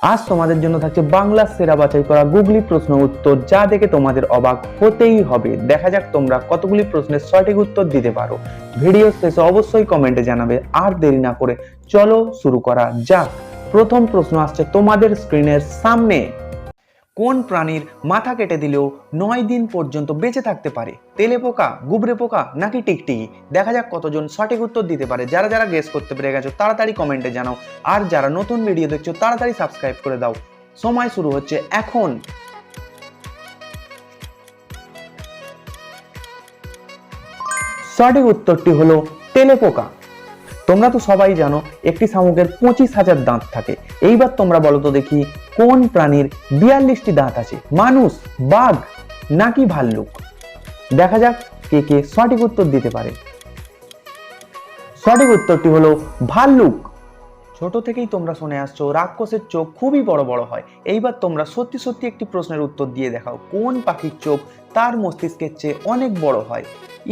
আজ তোমাদের জন্য থাকছে বাংলার সেরা বাছাই করা গুগলি প্রশ্ন উত্তর, যা দেখে তোমাদের অবাক হতেই হবে। দেখা যাক তোমরা কতগুলি প্রশ্নের সঠিক উত্তর দিতে পারো। ভিডিও শেষে অবশ্যই কমেন্টে জানাবে। আর দেরি না করে চলো শুরু করা যাক। প্রথম প্রশ্ন আসছে তোমাদের স্ক্রিনের সামনে। কোন প্রাণীর মাথা কেটে দিলেও 9 দিন পর্যন্ত বেঁচে থাকতে পারে? তেলে পোকা, গুবরে পোকা নাকি টিকটিকি? দেখা যাক কতজন সঠিক উত্তর দিতে পারে। যারা যারা গেস করতে পেরে গেছো তাড়াতাড়ি কমেন্টে জানাও। আর যারা নতুন ভিডিও দেখছো তাড়াতাড়ি সাবস্ক্রাইব করে দাও। সময় শুরু হচ্ছে এখন। সঠিক উত্তরটি হলো তেলে পোকা। তোমরা তো সবাই জানো একটি শামুকের 25,000 দাঁত থাকে। এইবার তোমরা বলো তো দেখি, কোন প্রাণীর 42টি দাঁত আছে? মানুষ, বাঘ নাকি ভাল্লুক? দেখা যাক কে কে সঠিক উত্তর দিতে পারে। সঠিক উত্তরটি হলো ভাল্লুক। ছোট থেকেই তোমরা শুনে আসছো রাক্ষসের চোখ খুবই বড় বড় হয়। এইবার তোমরা সত্যি সত্যি একটি প্রশ্নের উত্তর দিয়ে দেখাও, কোন পাখির চোখ তার মস্তিষ্কের চেয়ে অনেক বড় হয়?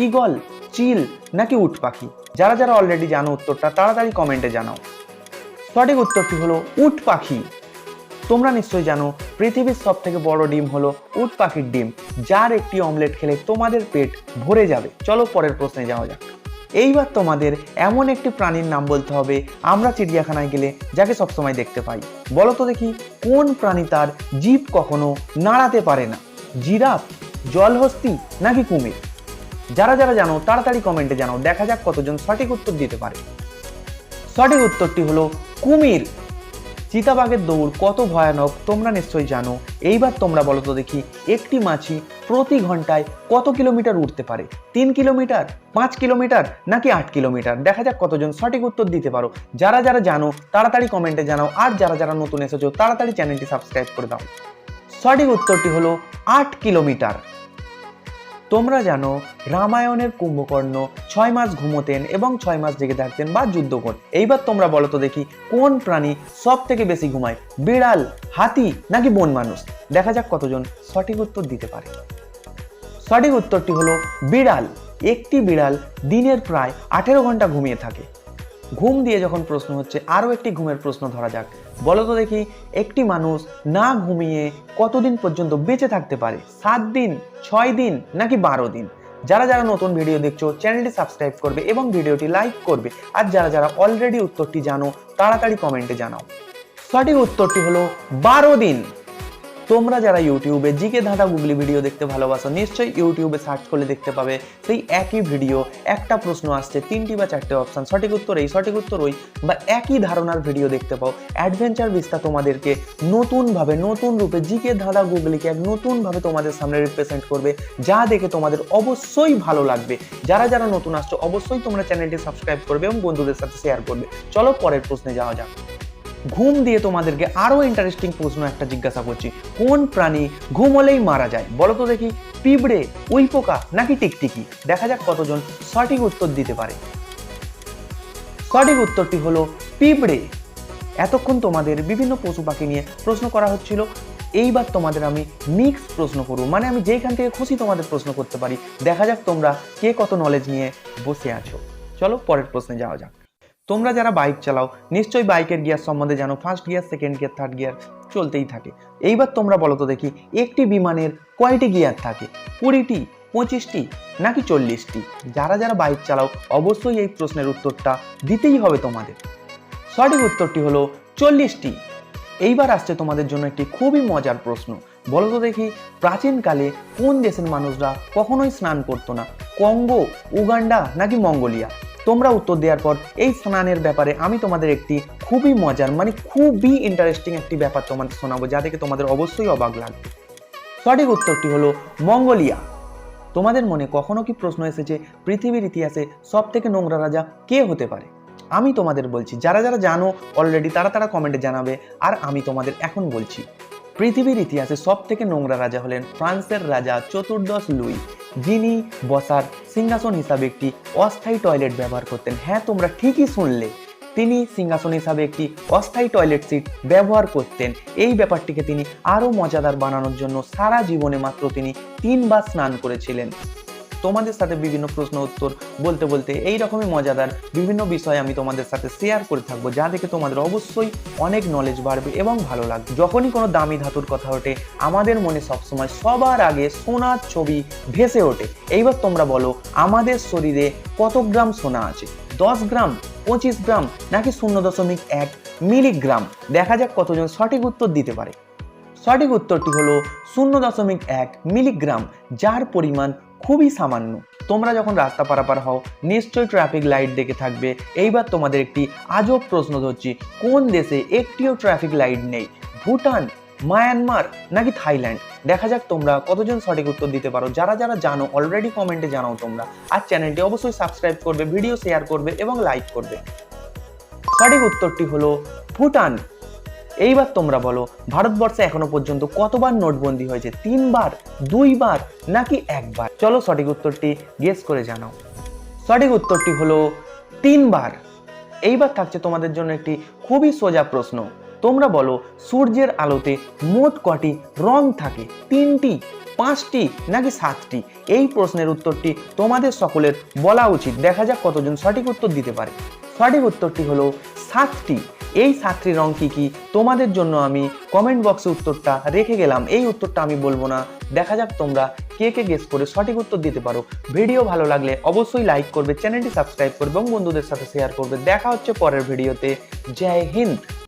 ঈগল, চিল নাকি উট পাখি? যারা যারা অলরেডি জানো উত্তরটা তাড়াতাড়ি কমেন্টে জানাও। সঠিক উত্তরটি হলো উট পাখি। তোমরা নিশ্চয়ই জানো পৃথিবীর সব থেকে বড় ডিম হলো উট পাখির ডিম, যার একটি অমলেট খেলে তোমাদের পেট ভরে যাবে। চলো পরের প্রশ্নে যাওয়া যাক। এইবার তোমাদের এমন একটি প্রাণীর নাম বলতে হবে আমরা চিড়িয়াখানায় গেলে যাকে সবসময় দেখতে পাই। বলো তো দেখি, কোন প্রাণী তার জিভ কখনো নাড়াতে পারে না? জিরাফ, জলহস্তি নাকি কুমির? যারা যারা জানো তাড়াতাড়ি কমেন্টে জানাও। দেখা যাক কতজন সঠিক উত্তর দিতে পারে। সঠিক উত্তরটি হলো কুমির। চিতাবাঘের দৌড় কত ভয়ানক তোমরা নিশ্চয়ই জানো। এইবার তোমরা বলো তো দেখি, একটি মাছি প্রতি ঘন্টায় কত কিলোমিটার উঠতে পারে? 3 কিলোমিটার, 5 কিলোমিটার নাকি 8 কিলোমিটার? দেখা যাক কতজন সঠিক উত্তর দিতে পারো। যারা যারা জানো তাড়াতাড়ি কমেন্টে জানাও। আর যারা যারা নতুন এসেছো তাড়াতাড়ি চ্যানেলটি সাবস্ক্রাইব করে দাও। সঠিক উত্তরটি হলো 8 কিলোমিটার। তোমরা জানো রামায়ণের কুম্ভকর্ণ 6 মাস ঘুমোতেন এবং 6 মাস জেগে থাকতেন বা যুদ্ধ করতেন। এইবার তোমরা বলো তো দেখি, কোন প্রাণী সব থেকে বেশি ঘুমায়? বিড়াল, হাতি নাকি বন মানুষ? দেখা যাক কতজন সঠিক উত্তর দিতে পারে। সঠিক উত্তরটি হলো বিড়াল। একটি বিড়াল দিনের প্রায় 18 ঘন্টা ঘুমিয়ে থাকে। ঘুম দিয়ে যখন প্রশ্ন হচ্ছে, আরও একটি ঘুমের প্রশ্ন ধরা যাক। বলো তো দেখি, একটি মানুষ না ঘুমিয়ে কতদিন পর্যন্ত বেঁচে থাকতে পারে? 7 দিন, 6 দিন নাকি 12 দিন? যারা যারা নতুন ভিডিও দেখছো চ্যানেলটি সাবস্ক্রাইব করবে এবং ভিডিওটি লাইক করবে। আর যারা যারা অলরেডি উত্তরটি জানো তাড়াতাড়ি কমেন্টে জানাও। সঠিক উত্তরটি হলো 12 দিন। তোমরা যারা ইউটিউবে জিকে ধাঁধা গুগলি ভিডিও দেখতে ভালোবাসো, নিশ্চয়ই ইউটিউবে সার্চ করলে দেখতে পাবে সেই একই ভিডিও, একটা প্রশ্ন আসছে 3টি বা 4টে অপশন, সঠিক উত্তর এই, সঠিক উত্তর ওই, বা একই ধারণার ভিডিও দেখতে পাও। অ্যাডভেঞ্চার বিস্তা তোমাদেরকে নতুনভাবে, নতুন রূপে জিকে ধাঁধা গুগলিকে এক নতুনভাবে তোমাদের সামনে রিপ্রেজেন্ট করবে, যা দেখে তোমাদের অবশ্যই ভালো লাগবে। যারা যারা নতুন আসছো অবশ্যই তোমরা চ্যানেলটি সাবস্ক্রাইব করবে এবং বন্ধুদের সাথে শেয়ার করবে। চলো পরের প্রশ্নে যাওয়া যাক। ঘুম দিয়ে তোমাদেরকে আরো ইন্টারেস্টিং প্রশ্ন একটা জিজ্ঞাসা করছি, কোন প্রাণী ঘুম হলেই মারা যায়? বলো তো দেখি, পিঁপড়ে, উইপোকা নাকি টিকটিকি? দেখা যাক কতজন সঠিক উত্তর দিতে পারে। সঠিক উত্তরটি হলো পিঁপড়ে। এতক্ষণ তোমাদের বিভিন্ন পশু পাখি নিয়ে প্রশ্ন করা হচ্ছিল। এইবার তোমাদের আমি মিক্স প্রশ্ন করব, মানে আমি যেখান থেকে খুশি তোমাদের প্রশ্ন করতে পারি। দেখা যাক তোমরা কে কত নলেজ নিয়ে বসে আছো। চলো পরের প্রশ্নে যাওয়া যাক। তোমরা যারা বাইক চালাও নিশ্চয়ই বাইকের গিয়ার সম্বন্ধে জানো। First gear, second gear, third gear চলতেই থাকে। এইবার তোমরা বলো তো দেখি, একটি বিমানের কয়টি গিয়ার থাকে? 20টি, 25টি নাকি 40টি? যারা যারা বাইক চালাও অবশ্যই এই প্রশ্নের উত্তরটা দিতেই হবে তোমাদের। সঠিক উত্তরটি হলো 40টি। এইবার আসছে তোমাদের জন্য একটি খুবই মজার প্রশ্ন। বলো তো দেখি, প্রাচীনকালে কোন দেশের মানুষরা কখনোই স্নান করতো না? কঙ্গো, উগান্ডা নাকি মঙ্গোলিয়া? তোমরা উত্তর দেওয়ার পর এই স্নানের ব্যাপারে আমি তোমাদের একটি খুবই মজার, মানে খুবই ইন্টারেস্টিং একটি ব্যাপার তোমাদের শোনাবো, যা থেকে তোমাদের অবশ্যই অবাক লাগবে। সঠিক উত্তরটি হলো মঙ্গোলিয়া। তোমাদের মনে কখনো কি প্রশ্ন এসেছে পৃথিবীর ইতিহাসে সব থেকে নোংরা রাজা কে হতে পারে? আমি তোমাদের বলছি। যারা যারা জানো অলরেডি তারা তারা কমেন্টে জানাবে। আর আমি তোমাদের এখন বলছি, পৃথিবীর ইতিহাসে সব থেকে নোংরা রাজা হলেন ফ্রান্সের রাজা চতুর্দশ লুই, যিনি বসার সিংহাসন হিসাবে একটি অস্থায়ী টয়লেট ব্যবহার করতেন। হ্যাঁ, তোমরা ঠিকই শুনলে, তিনি সিংহাসন হিসাবে একটি অস্থায়ী টয়লেট সিট ব্যবহার করতেন। এই ব্যাপারটিকে তিনি আরও মজাদার বানানোর জন্য সারা জীবনে মাত্র তিনি 3 বার স্নান করেছিলেন। তোমাদের সাথে বিভিন্ন প্রশ্ন উত্তর বলতে বলতে এই রকমই মজাদার বিভিন্ন বিষয় আমি তোমাদের সাথে শেয়ার করে থাকবো, যা দেখে তোমাদের অবশ্যই অনেক নলেজ বাড়বে এবং ভালো লাগবে। যখনই কোনো দামি ধাতুর কথা ওঠে আমাদের মনে সবসময় সবার আগে সোনার ছবি ভেসে ওঠে। এইবার তোমরা বলো, আমাদের শরীরে কত গ্রাম সোনা আছে? 10 গ্রাম, 25 গ্রাম নাকি 0.1 মিলিগ্রাম? দেখা যাক কতজন সঠিক উত্তর দিতে পারে। সঠিক উত্তরটি হলো 0.1 মিলিগ্রাম, যার পরিমাণ খুবই সামান্য। তোমরা যখন রাস্তা পারাপার হও নিশ্চয়ই ট্রাফিক লাইট দেখে থাকবে। এইবার তোমাদের একটি আজব প্রশ্ন ধরছি, কোন দেশে একটিও ট্রাফিক লাইট নেই? ভুটান, মায়ানমার নাকি থাইল্যান্ড? দেখা যাক তোমরা কতজন সঠিক উত্তর দিতে পারো। যারা যারা জানো অলরেডি কমেন্টে জানাও তোমরা, আর চ্যানেলটি অবশ্যই সাবস্ক্রাইব করবে, ভিডিও শেয়ার করবে এবং লাইক করবে। সঠিক উত্তরটি হলো ভুটান। এইবার তোমরা বলো, ভারতবর্ষে এখনো পর্যন্ত কতবার নোটবন্দি হয়েছে? 3 বার, 2 বার নাকি 1 বার? চলো সঠিক উত্তরটি গেস করে জানাও। সঠিক উত্তরটি হলো 3 বার। এইবার থাকছে তোমাদের জন্য একটি খুবই সোজা প্রশ্ন। তোমরা বলো, সূর্যের আলোতে মোট কটি রং থাকে? 3টি, 5টি নাকি 7টি? এই প্রশ্নের উত্তরটি তোমাদের সকলের বলা উচিত। দেখা যাক কতজন সঠিক উত্তর দিতে পারে। সঠিক উত্তরটি হলো 7টি। এই 7টি রং কি কি তোমাদের জন্য আমি কমেন্ট বক্সে উত্তরটা রেখে গেলাম, এই উত্তরটা আমি বলবো না। দেখা যাক তোমরা কে কে গেস করে সঠিক উত্তর দিতে পারো। ভিডিও ভালো লাগলে অবশ্যই লাইক করবে, চ্যানেলটি সাবস্ক্রাইব করবে এবং বন্ধুদের সাথে শেয়ার করবে। দেখা হচ্ছে পরের ভিডিওতে। জয় হিন্দ।